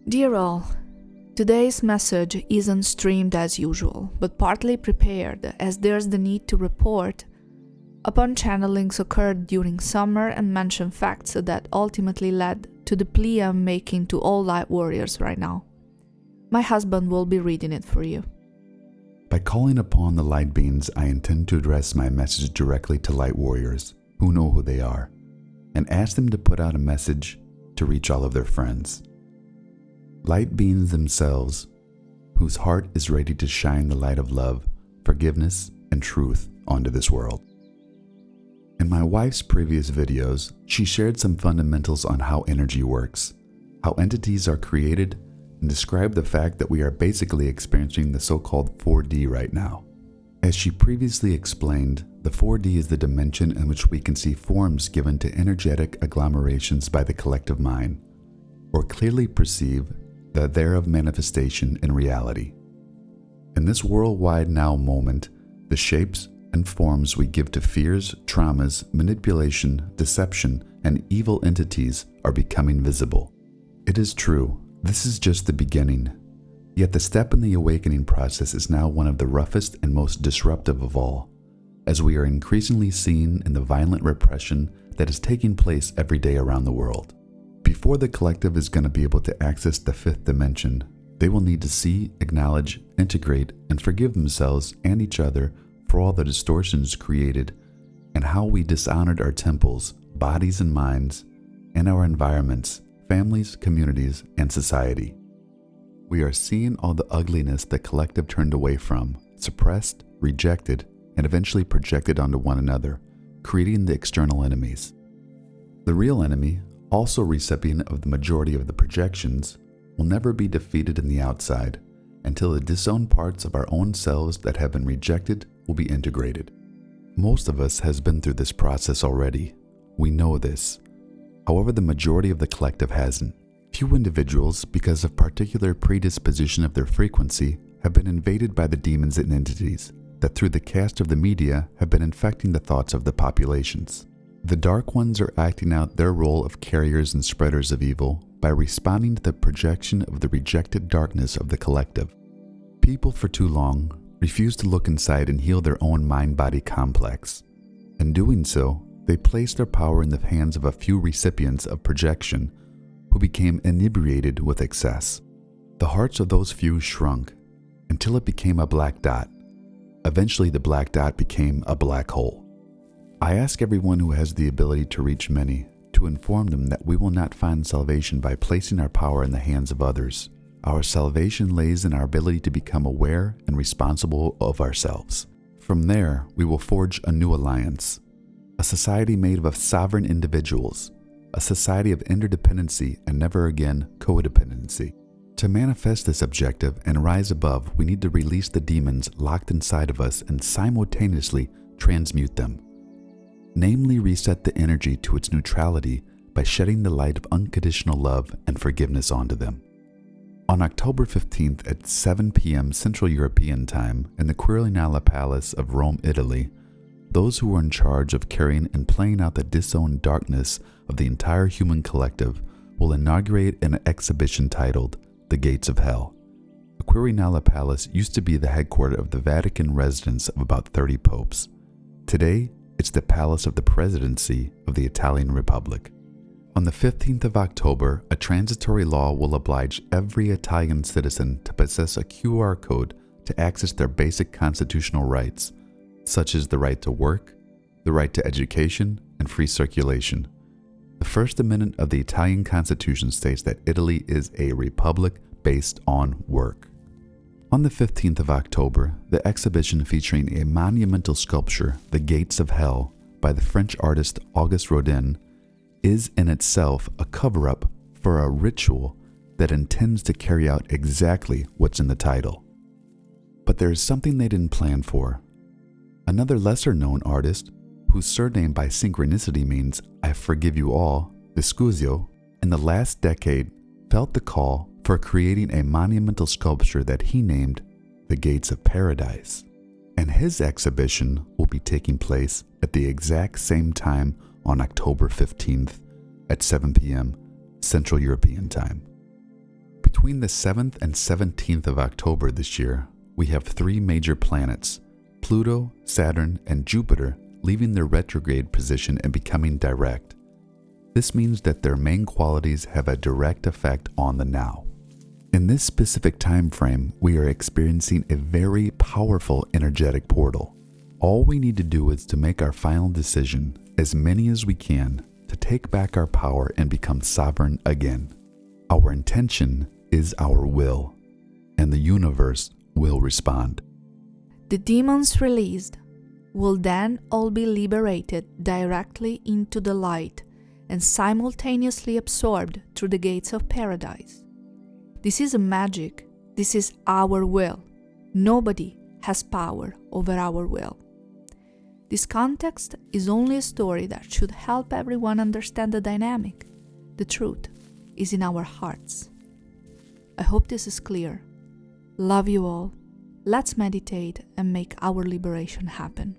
Dear all, today's message isn't streamed as usual, but partly prepared as there's the need to report upon channelings occurred during summer and mention facts that ultimately led to the plea I'm making to all light warriors right now. My husband will be reading it for you. By calling upon the light beings, I intend to address my message directly to light warriors who know who they are, and ask them to put out a message to reach all of their friends. Light beings themselves, whose heart is ready to shine the light of love, forgiveness, and truth onto this world. In my wife's previous videos, she shared some fundamentals on how energy works, how entities are created, and described the fact that we are basically experiencing the so-called 4D right now. As she previously explained, the 4D is the dimension in which we can see forms given to energetic agglomerations by the collective mind, or clearly perceive the thereof manifestation in reality. In this worldwide now moment, the shapes and forms we give to fears, traumas, manipulation, deception, and evil entities are becoming visible. It is true, this is just the beginning. Yet the step in the awakening process is now one of the roughest and most disruptive of all, as we are increasingly seeing in the violent repression that is taking place every day around the world. Before the collective is going to be able to access the fifth dimension, they will need to see, acknowledge, integrate, and forgive themselves and each other for all the distortions created and how we dishonored our temples, bodies and minds, and our environments, families, communities, and society. We are seeing all the ugliness the collective turned away from, suppressed, rejected, and eventually projected onto one another, creating the external enemies. The real enemy, also recipient of the majority of the projections, will never be defeated in the outside until the disowned parts of our own selves that have been rejected will be integrated. Most of us has been through this process already. We know this. However, the majority of the collective hasn't. Few individuals, because of particular predisposition of their frequency, have been invaded by the demons and entities that through the cast of the media have been infecting the thoughts of the populations. The Dark Ones are acting out their role of carriers and spreaders of evil by responding to the projection of the rejected darkness of the collective. People for too long refuse to look inside and heal their own mind-body complex. In doing so, they place their power in the hands of a few recipients of projection who became inebriated with excess. The hearts of those few shrunk until it became a black dot. Eventually, the black dot became a black hole. I ask everyone who has the ability to reach many to inform them that we will not find salvation by placing our power in the hands of others. Our salvation lays in our ability to become aware and responsible of ourselves. From there, we will forge a new alliance, a society made up of sovereign individuals, a society of interdependency and never again codependency. To manifest this objective and rise above, we need to release the demons locked inside of us and simultaneously transmute them. Namely, reset the energy to its neutrality by shedding the light of unconditional love and forgiveness onto them. On October 15th at 7 p.m. Central European Time in the Quirinale Palace of Rome, Italy, those who are in charge of carrying and playing out the disowned darkness of the entire human collective will inaugurate an exhibition titled The Gates of Hell. The Quirinale Palace used to be the headquarters of the Vatican residence of about 30 popes. Today, it's the Palace of the Presidency of the Italian Republic. On the 15th of October, a transitory law will oblige every Italian citizen to possess a QR code to access their basic constitutional rights, such as the right to work, the right to education, and free circulation. The First Amendment of the Italian Constitution states that Italy is a republic based on work. On the 15th of October, the exhibition featuring a monumental sculpture, The Gates of Hell, by the French artist Auguste Rodin, is in itself a cover-up for a ritual that intends to carry out exactly what's in the title. But there is something they didn't plan for. Another lesser-known artist, whose surname by synchronicity means I forgive you all, Vescuzio, in the last decade felt the call for creating a monumental sculpture that he named The Gates of Paradise. And his exhibition will be taking place at the exact same time on October 15th at 7 p.m. Central European Time. Between the 7th and 17th of October this year, we have 3 major planets, Pluto, Saturn, and Jupiter, leaving their retrograde position and becoming direct. This means that their main qualities have a direct effect on the now. In this specific time frame, we are experiencing a very powerful energetic portal. All we need to do is to make our final decision, as many as we can, to take back our power and become sovereign again. Our intention is our will, and the universe will respond. The demons released will then all be liberated directly into the light and simultaneously absorbed through the gates of paradise. This is a magic. This is our will. Nobody has power over our will. This context is only a story that should help everyone understand the dynamic. The truth is in our hearts. I hope this is clear. Love you all. Let's meditate and make our liberation happen.